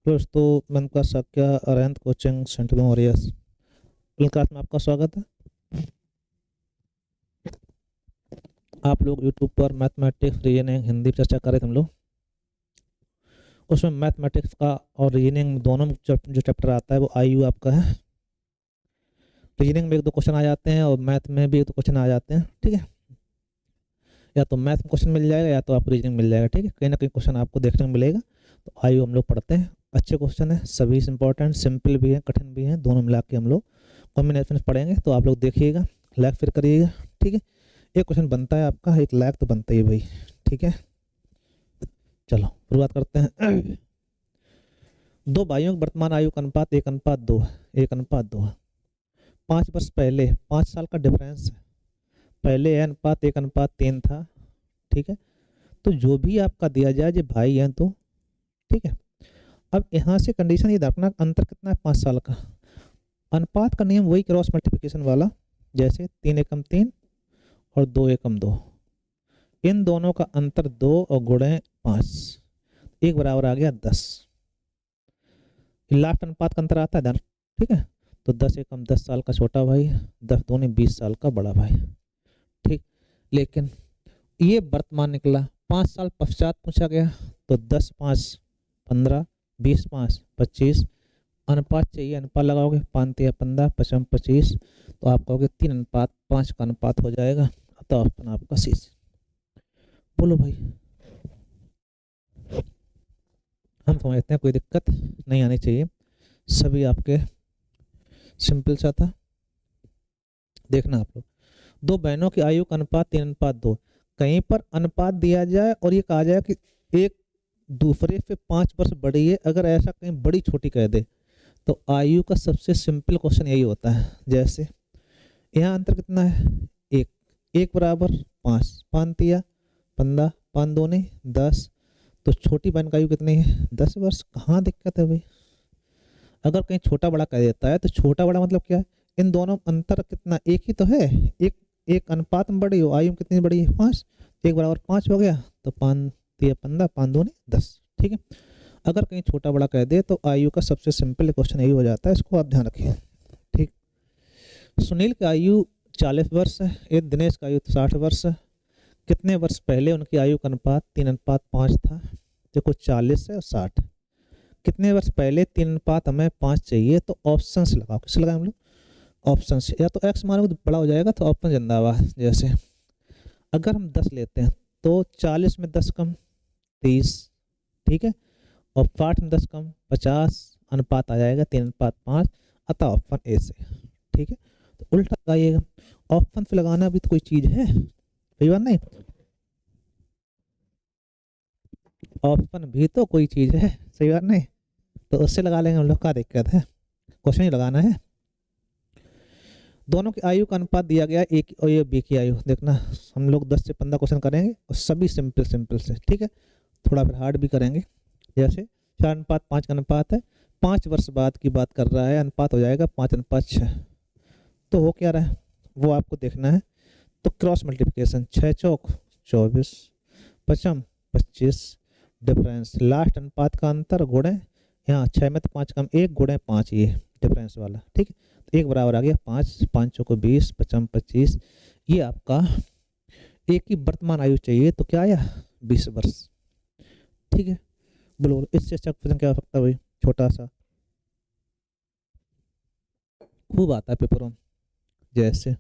दोस्तों, मैं उनका सक्या अरहंत कोचिंग सेंटर में वॉरियर्स क्लास में आपका स्वागत है। आप लोग यूट्यूब पर मैथमेटिक्स रीजनिंग हिंदी पर चर्चा कर रहे थे हम लोग। उसमें मैथमेटिक्स का और रीजनिंग दोनों में जो चैप्टर आता है वो आईयू आपका है। रीजनिंग में एक दो क्वेश्चन आ जाते हैं और मैथ में भी एक दो क्वेश्चन आ जाते हैं। ठीक है, या तो मैथ में क्वेश्चन मिल जाएगा या तो आपको रीजनिंग मिल जाएगा। ठीक है, कहीं ना कहीं क्वेश्चन आपको देखने को मिलेगा। तो आईयू हम लोग पढ़ते हैं, अच्छे क्वेश्चन है, सभी इंपॉर्टेंट, सिंपल भी है, कठिन भी है, दोनों मिला के हम लोग कॉम्बिनेशन पढ़ेंगे। तो आप लोग देखिएगा, लाइक फिर करिएगा। ठीक है, एक क्वेश्चन बनता है आपका, एक लाइक तो बनता ही है भाई। ठीक है, चलो शुरुआत करते हैं। दो भाइयों की वर्तमान आयु का अनुपात 1:2 है। 1:2 है। 5 वर्ष पहले 5 साल का डिफरेंस है। पहले यह अनुपात 1:3 था। ठीक है, तो जो भी आपका दिया जाए जो भाई हैं तो ठीक है। अब यहाँ से कंडीशन ये रखना, अंतर कितना है 5 साल का। अनुपात का नियम वही, क्रॉस मल्टीप्लिकेशन वाला, जैसे 3 एकम 3 और 2 एकम 2। इन दोनों का अंतर 2 और गुणे 5, एक बराबर आ गया 10। लास्ट अनुपात का अंतर आता है 10। ठीक है, तो 10 एकम 10 साल का छोटा भाई, 10 दूनी 20 साल का बड़ा भाई। ठीक, लेकिन ये वर्तमान निकला, 5 साल पश्चात पूछा गया, तो 10 5 15, 20 5 25, अनुपात चाहिए, अनुपात लगाओगे 5 3 15 55 25, तो आप कहोगे 3:5 का अनुपात हो जाएगा। तो ऑप्शन आपका सी। बोलो भाई, हम समझते हैं कोई दिक्कत नहीं आनी चाहिए, सभी आपके सिंपल सा था। देखना आप लोग, दो बहनों की आयु का अनुपात 3:2। कहीं पर अनुपात दिया जाए और ये कहा जाए कि एक दूसरे से 5 वर्ष बड़ी है, अगर ऐसा कहीं बड़ी छोटी कह दे तो आयु का सबसे सिंपल क्वेश्चन यही होता है। जैसे यहाँ अंतर कितना है, एक, एक बराबर 5, 5 3 15, 5 दूनी 10, तो छोटी बहन का आयु कितनी है 10 वर्ष। कहाँ दिक्कत है भाई, अगर कहीं छोटा बड़ा कह देता है तो छोटा बड़ा मतलब क्या है, इन दोनों में अंतर कितना, एक ही तो है। एक एक अनुपात में बड़ी हो, आयु में कितनी बड़ी है 5, एक बराबर 5 हो गया, तो 5 3 15, 5 दूनी 10। ठीक है, अगर कहीं छोटा बड़ा कह दे तो आयु का सबसे सिंपल क्वेश्चन यही हो जाता है, इसको आप ध्यान रखिए। ठीक, सुनील की आयु 40 वर्ष है, एक दिनेश का आयु 60 वर्ष है। कितने वर्ष पहले उनकी आयु का अनुपात 3:5 था। देखो 40 है और 60, कितने वर्ष पहले 3:5 चाहिए, तो ऑप्शन से लगाओ। किससे लगाए हम लोग, ऑप्शन से। या तो एक्स मानोगे तो बड़ा हो जाएगा, तो ऑप्शन जिंदाबाद। जैसे अगर हम 10 लेते हैं तो 40 में 10 कम 30। ठीक है, और 60 में 10 कम 50, अनुपात आ जाएगा 3:5, अतः ऑप्शन ए से। ठीक है, तो उल्टा लगाइएगा, ऑप्शन से लगाना भी तो कोई चीज है, सही बात नहीं, ऑप्शन भी तो कोई चीज है, सही बात नहीं, तो उससे लगा लेंगे हम लोग, क्या दिक्कत है, क्वेश्चन ही लगाना है। दोनों की आयु का अनुपात दिया गया एक और ये बी की आयु। देखना हम लोग 10 से 15 क्वेश्चन करेंगे और सभी सिंपल सिंपल से। ठीक है, थोड़ा फिर हार्ड भी करेंगे। जैसे 4:5 का अनुपात है, 5 वर्ष बाद की बात कर रहा है, अनुपात हो जाएगा 5:6। तो हो क्या रहा है वो आपको देखना है। तो क्रॉस मल्टीप्लिकेशन, 6 चौक 24, पचम 25, डिफरेंस लास्ट अनुपात का अंतर गुणे, यहाँ 6 में तो 5 कम 1 गुणे 5, ये डिफरेंस वाला। ठीक है, तो एक बराबर आ गया 5, 5 चौको 20, पचम 25, ये आपका एक की वर्तमान आयु चाहिए, तो क्या आया 20 वर्ष। ठीक है, बोलो बोलो, इससे अच्छा क्वेश्चन क्या हो सकता है भाई, छोटा सा, खूब आता है पेपरों में। जैसे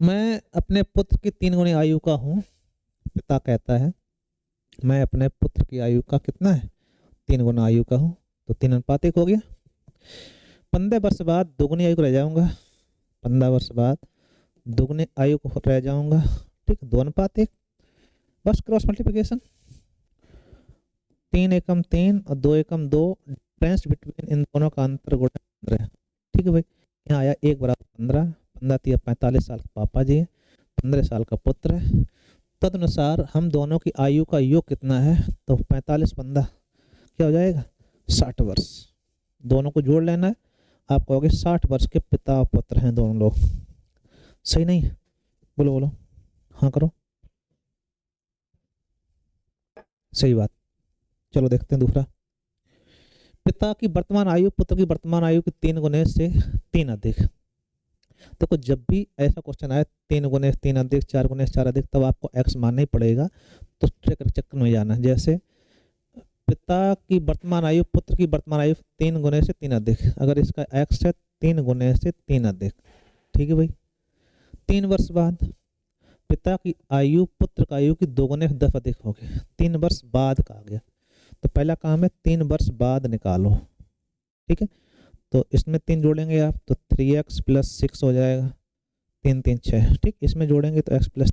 मैं अपने पुत्र की 3 गुनी आयु का हूँ, पिता कहता है मैं अपने पुत्र की आयु का कितना है 3 गुना आयु का हूँ, तो 3:1 हो गया। 15 वर्ष बाद दोगुनी आयु को रह जाऊंगा, 15 वर्ष बाद दोगुनी आयु को रह जाऊंगा। ठीक, 2:1, बस क्रॉस मल्टीप्लिकेशन, 3 एकम 3 और 2 एकम 2, डिफरेंस बिटवीन इन दोनों का अंतर गुणा 15। ठीक है भाई, यहाँ आया 1 बराबर 15, 15 3 45 साल का पापा जी है, 15 साल का पुत्र है। तदनुसार हम दोनों की आयु का योग कितना है, तो 45 15 क्या हो जाएगा 60 वर्ष। दोनों को जोड़ लेना है, आप कहोगे 60 वर्ष के पिता और पुत्र हैं दोनों लोग, सही नहीं, बोलो बोलो, हाँ करो, सही बात। चलो देखते हैं दूसरा। पिता की वर्तमान आयु पुत्र की वर्तमान आयु के 3 गुने से 3 अधिक। देखो जब भी ऐसा क्वेश्चन आए 3 गुने 3 अधिक 4 गुने 4 अधिक, तब आपको x मानना ही पड़ेगा। तो ट्रिक चक्कर में जाना, जैसे पिता की वर्तमान आयु पुत्र की वर्तमान आयु 3 गुने से 3 अधिक, अगर इसका x है 3 गुने से 3 अधिक, ठीक है भाई। 3 वर्ष बाद पिता की आयु पुत्र की आयु की 2 गुने 10 अधिक होगी, 3 वर्ष बाद का आ गया। तो पहला काम है 3 वर्ष बाद निकालो, ठीक है। तो इसमें 3 जोड़ेंगे आप तो 3x प्लस 6 हो जाएगा, 3 3 6, ठीक। इसमें जोड़ेंगे तो x प्लस,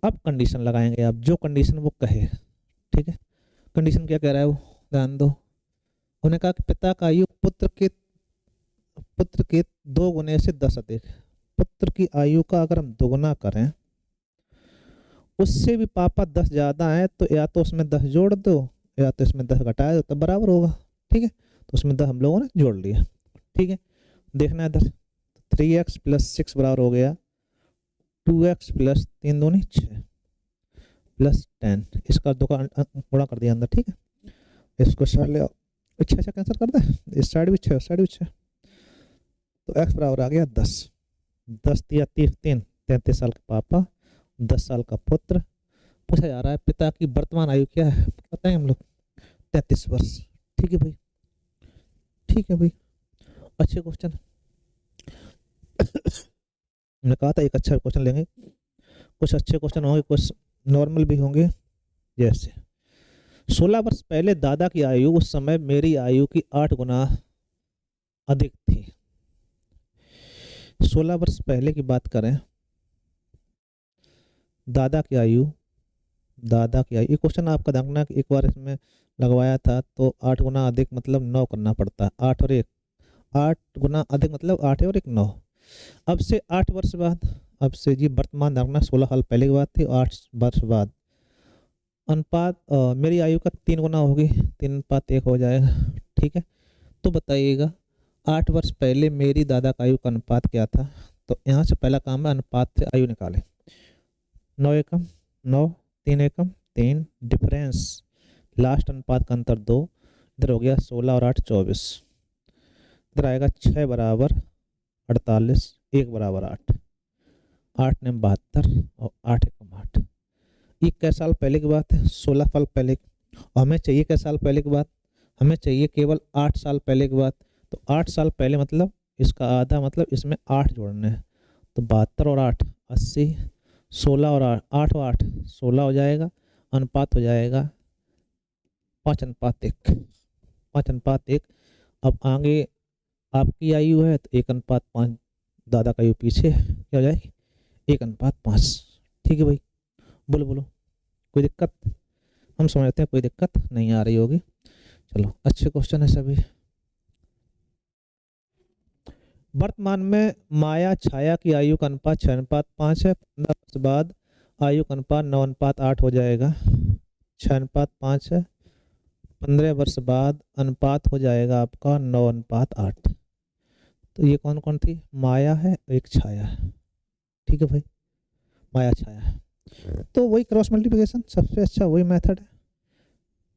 अब कंडीशन लगाएंगे आप, जो कंडीशन वो कहे, ठीक है। कंडीशन क्या कह रहा है वो ध्यान दो। उन्होंने कहा कि पिता का आयु पुत्र के 2 गुने से 10 अधिक। पुत्र की आयु का अगर हम दोगुना करें, उससे भी पापा 10 ज्यादा है, तो या तो उसमें 10 जोड़ दो या तो इसमें 10 घटाए दो, तब बराबर होगा, ठीक है। तो उसमें 10 हम लोगों ने जोड़ लिया, ठीक है। देखना इधर 3x प्लस 6 बराबर हो गया 2x प्लस 3 दूनी 6 प्लस 10, इसका दो का गुणा कर दिया अंदर, ठीक है। इसको साइड ले आओ, अच्छा अच्छा कैंसिल कर दे, इस साइड भी 6 उस साइड भी 6, तो x बराबर आ गया 10। 10 या 30 33 साल के पापा 10 साल का पुत्र। पूछा जा रहा है पिता की वर्तमान आयु क्या है, पता है हम लोग 33 वर्ष, ठीक है भाई, ठीक है भाई। अच्छे क्वेश्चन हमने कहा था एक अच्छा क्वेश्चन लेंगे, कुछ अच्छे क्वेश्चन होंगे कुछ नॉर्मल भी होंगे। जैसे 16 वर्ष पहले दादा की आयु उस समय मेरी आयु की 8 गुना अधिक थी। 16 वर्ष पहले की बात करें, दादा की आयु ये क्वेश्चन आपका देखना कि एक बार इसमें लगवाया था तो 8 गुना अधिक मतलब 9 करना पड़ता है, 8 और 1, 8 गुना अधिक मतलब 8 और 1 9। अब से 8 वर्ष बाद, अब से जी वर्तमान देखना 16 साल पहले की बात थी, 8 वर्ष बाद अनुपात मेरी आयु का 3 गुना होगी, 3:1 हो जाएगा, ठीक है। तो बताइएगा 8 वर्ष पहले मेरी दादा का आयु का अनुपात क्या था। तो यहाँ से पहला काम है अनुपात से आयु निकालें। 9 एकम 9, 3 एकम 3, डिफरेंस लास्ट अनुपात का अंतर 2, इधर हो गया 16 और 8 24, इधर आएगा 6 बराबर 48, 1 बराबर 8, 8 ने 72 और 8 एकम 8। ये कै साल पहले की बात है, 16 साल पहले, और हमें चाहिए कै साल पहले की बात, हमें चाहिए केवल 8 साल पहले की बात। तो 8 साल पहले मतलब इसका आधा, मतलब इसमें 8 जोड़ने हैं, तो 72 और 8 80, 16 और 8 और 8 16 हो जाएगा, अनुपात हो जाएगा 5:1, 5:1। अब आगे आपकी आयु है तो 1:5, दादा का आयु पीछे क्या हो जाएगी 1:5, ठीक है भाई। बोलो बोलो कोई दिक्कत, हम समझते हैं कोई दिक्कत नहीं आ रही होगी। चलो अच्छे क्वेश्चन है सभी। वर्तमान में माया छाया की आयु का अनुपात 6:5 है, 15 वर्ष बाद आयु का अनुपात 9:8 हो जाएगा, 6:5 है, 15 वर्ष बाद अनुपात हो जाएगा आपका 9:8। तो ये कौन कौन थी, माया है एक छाया है, ठीक है भाई, माया छाया है। तो वही क्रॉस मल्टीप्लिकेशन सबसे अच्छा वही मेथड है।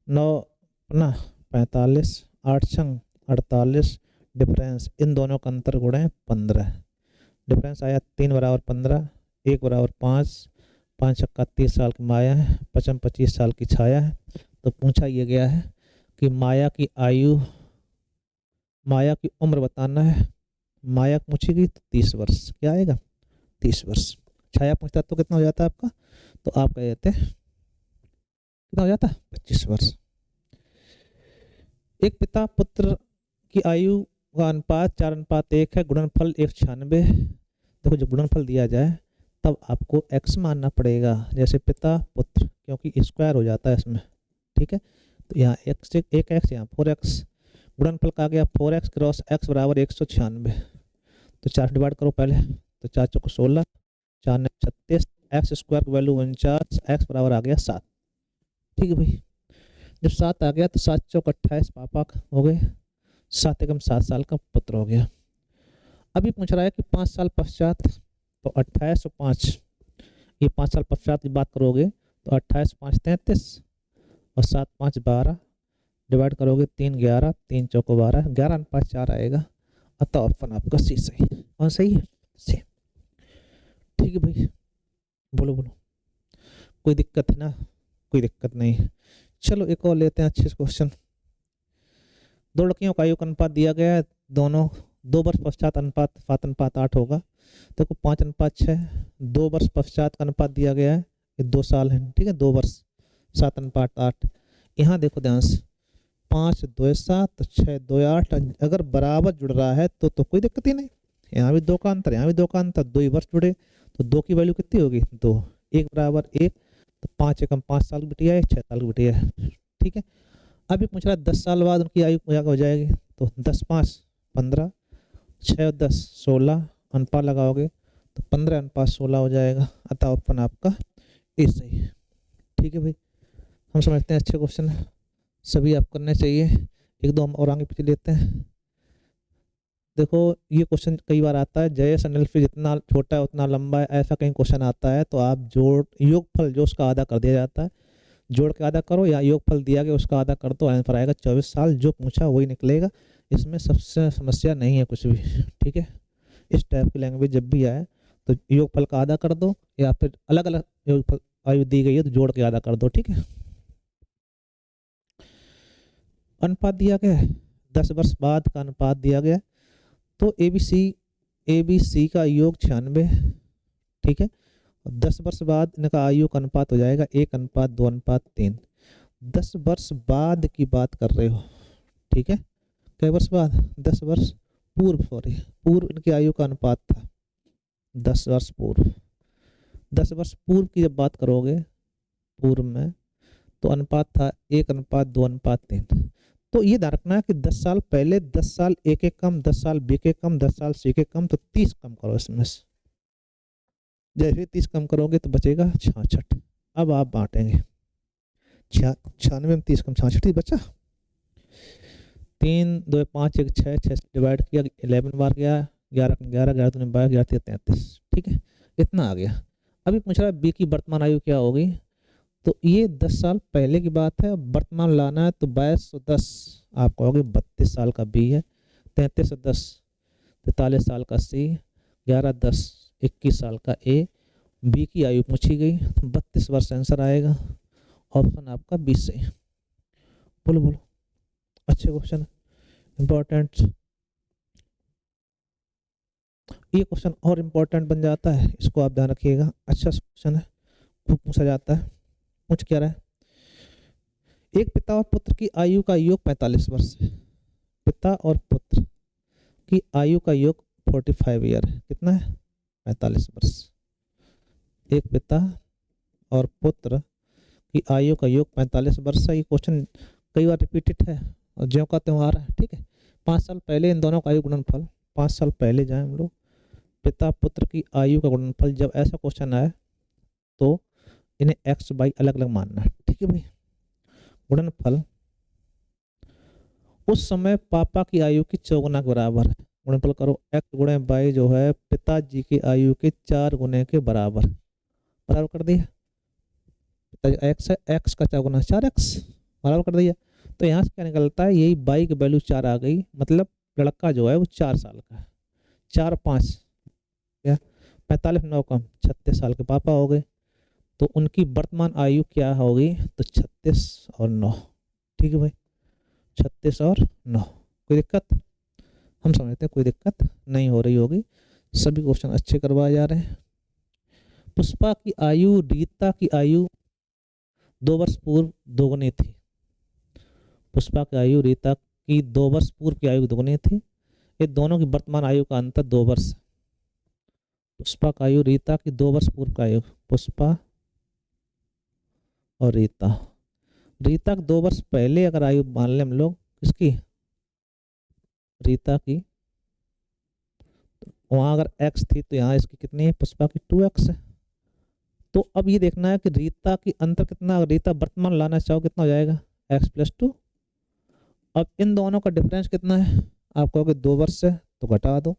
9 अपना 45, 8 छंग 48, डिफरेंस इन दोनों का अंतर गुणे 15, डिफरेंस आया 3 बराबर 15, 1 बराबर 5, 5 छक्का 30 साल की माया है, 25 साल की छाया है। तो पूछा ये गया है कि माया की आयु, माया की उम्र बताना है, माया पूछेगी तो 30 वर्ष, क्या आएगा 30 वर्ष। छाया पूछता तो कितना हो जाता है आपका, तो आप कह देते कितना हो जाता 25 वर्ष। एक पिता पुत्र की आयु का अनुपात 4:1 है, गुणनफल 196। देखो जब गुणनफल दिया जाए तब आपको x मानना पड़ेगा, जैसे पिता पुत्र, क्योंकि स्क्वायर हो जाता है इसमें, ठीक है। तो यहाँ x 1x, यहाँ 4x, गुणनफल का आ गया 4x क्रॉस x बराबर 196। तो 4 डिवाइड करो पहले, तो 4 चौको 16, 4 ने 36, एक्स स्क्वायर की वैल्यू 49, एक्स बराबर आ गया 7, ठीक है भाई। जब 7 आ गया तो 7 चौक 28 पापा हो गए, 7 एकम 7 साल का पुत्र हो गया। अभी पूछ रहा है कि 5 साल पश्चात, तो 28 और 5, ये 5 साल पश्चात की बात करोगे तो 28 5 33 और 7 5 12, डिवाइड करोगे 3 11, 3 चौको 12, 11:4 आएगा। अतः ऑप्शन आपका सी सही। कौन सही है? सी। ठीक है भाई, बोलो बोलो, कोई दिक्कत है ना? कोई दिक्कत नहीं है। चलो एक और लेते हैं अच्छे से क्वेश्चन। दो लड़कियों का आयु अनुपात दिया गया है, दोनों 2 वर्ष पश्चात अनुपात 7:8 होगा। देखो 5:6, 2 वर्ष पश्चात का अनुपात दिया गया है, ये 2 साल है, ठीक है, 2 वर्ष 7:8। यहाँ देखो ध्यान से, 5 2 7, 6 2 8, अगर बराबर जुड़ रहा है तो कोई दिक्कत ही नहीं। यहाँ भी 2 का अंतर, यहाँ भी 2 का अंतर, 2 ही वर्ष जुड़े तो 2 की वैल्यू कितनी होगी? 2। 1 बराबर 1, तो 5 एकम 5 साल की बिटिया है, 6 साल की बिटिया है, ठीक है। अभी पूछ रहा है 10 साल बाद उनकी आयु क्या हो जाएगी, तो 10 5 15, 6 10 16, अनुपात लगाओगे तो 15:16 हो जाएगा। अतः ऑप्शन आपका ए सही है। ठीक है भाई, हम समझते हैं अच्छे क्वेश्चन है, सभी आप करने चाहिए। एक दो हम और आगे पीछे लेते हैं। देखो ये क्वेश्चन कई बार आता है, जयेश अनिल फिर जितना छोटा है उतना लंबा है, ऐसा कहीं क्वेश्चन आता है तो आप जोड़ योगफल जो उसका आधा कर दिया जाता है, जोड़ के आधा करो या योगफल दिया गया उसका आधा कर दो, आंसर आएगा 24 साल। जो पूछा वही निकलेगा, इसमें सबसे समस्या नहीं है कुछ भी। ठीक है, इस टाइप की लैंग्वेज जब भी आए तो योगफल का आधा कर दो या फिर अलग अलग योगफल आयु दी गई है तो जोड़ के आधा कर दो। ठीक है, अनुपात दिया गया है, 10 वर्ष बाद का अनुपात दिया गया, तो एबीसी का योग 96, ठीक है, और 10 वर्ष बाद इनका आयु का अनुपात हो जाएगा 1:2:3। 10 वर्ष बाद की बात कर रहे हो, ठीक है, कई वर्ष बाद? 10 वर्ष पूर्व, सॉरी पूर्व इनकी आयु का अनुपात था 10 वर्ष पूर्व। 10 वर्ष पूर्व की जब बात करोगे पूर्व में, तो अनुपात था 1:2:3। तो ये ध्यान रखना है कि 10 साल पहले, 10 साल ए के कम, 10 साल बी के कम, 10 साल सी के कम, तो 30 कम करो इसमें से। जैसे 30 कम करोगे तो बचेगा 66। अब आप बांटेंगे, 96 में 30 कम 66 बचा। 3 2 5 1 6, 6 डिवाइड किया 11 बार गया, 11 11 11 दूनी 22, 11 33, ठीक है, इतना आ गया। अभी पूछ रहा है बी की वर्तमान आयु क्या होगी, तो ये 10 साल पहले की बात है, वर्तमान लाना है तो 2210 आप कहोगे 32 साल का बी है, 3310 43 साल का सी, 1110 21 साल का ए। बी की आयु पूछी गई, 32 वर्ष आंसर आएगा। ऑप्शन आपका बी से। बोलो बोलो, अच्छे क्वेश्चन, इम्पोर्टेंट। ये क्वेश्चन और इम्पोर्टेंट बन जाता है, इसको आप ध्यान रखिएगा, अच्छा क्वेश्चन है, खूब पूछा जाता है। पूछ क्या रहा है, एक पिता और पुत्र की आयु का योग 45 वर्ष है। पिता और पुत्र की आयु का योग 45 ईयर है, कितना है? 45 वर्ष। एक पिता और पुत्र की आयु का योग 45 वर्ष है। ये क्वेश्चन कई बार रिपीटेड है और ज्यों का त्यों आ रहा है, ठीक है। 5 साल पहले इन दोनों का आयु गुणनफल, 5 साल पहले जाए हम लोग, पिता पुत्र की आयु का गुणनफल, जब ऐसा क्वेश्चन आए तो इन्हें एक्स बाई अलग अलग मानना है, ठीक है भाई। गुणनफल उस समय पापा की आयु की 4 गुना के बराबर है। गुणनफल करो, एक्स गुणे बाई जो है पिताजी की आयु के 4 गुने के बराबर, बराबर कर दिया। पिताजी एक्स है, एक्स का 4 गुना 4x, बराबर कर दिया। तो यहाँ से क्या निकलता है, यही बाई की वैल्यू 4 आ गई, मतलब लड़का जो है वो 4 साल का है। 4 5 क्या 45 9 कम 36 साल के पापा हो गए, तो उनकी वर्तमान आयु क्या होगी, तो 36 और 9, ठीक है भाई, 36 और 9। कोई दिक्कत? हम समझते हैं कोई दिक्कत नहीं हो रही होगी, सभी क्वेश्चन अच्छे करवाए जा रहे हैं। पुष्पा की आयु रीता की आयु 2 वर्ष पूर्व दोगुनी थी। पुष्पा की आयु रीता की 2 वर्ष पूर्व की आयु दोगुनी थी। ये दोनों की वर्तमान आयु का अंतर 2 वर्ष। पुष्पा का आयु रीता की 2 वर्ष पूर्व का आयु, पुष्पा और रीता, रीता 2 वर्ष पहले अगर आयु मान लें हम लोग किसकी, रीता की, वहां अगर x थी तो यहाँ इसकी कितनी है, पुष्पा की 2x है। तो अब ये देखना है कि रीता की अंतर कितना, अगर रीता वर्तमान लाना चाहो कितना हो जाएगा, x + 2। अब इन दोनों का डिफरेंस कितना है, आप कहोगे 2 वर्ष है तो घटा दो,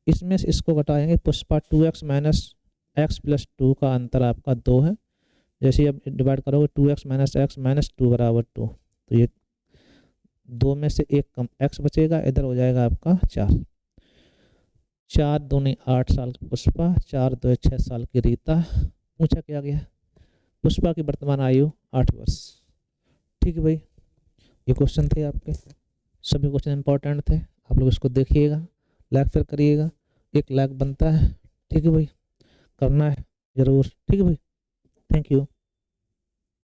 इसमें से इसको घटाएंगे, पुष्पा 2x - x + 2 का अंतर आपका 2 है। जैसे अब डिवाइड करोगे 2x - x - 2 = 2, तो ये 2 में से 1 कम x बचेगा, इधर हो जाएगा आपका 4। 4 दूनी 8 साल की पुष्पा, 4 2 6 साल की रीता। पूछा क्या गया, पुष्पा की वर्तमान आयु 8 वर्ष। ठीक है भाई, ये क्वेश्चन थे आपके, सभी क्वेश्चन इंपॉर्टेंट थे। आप लोग इसको देखिएगा, लाइक फिर करिएगा, 1 लाइक बनता है। ठीक है भाई, करना है जरूर। ठीक है भाई, थैंक यू।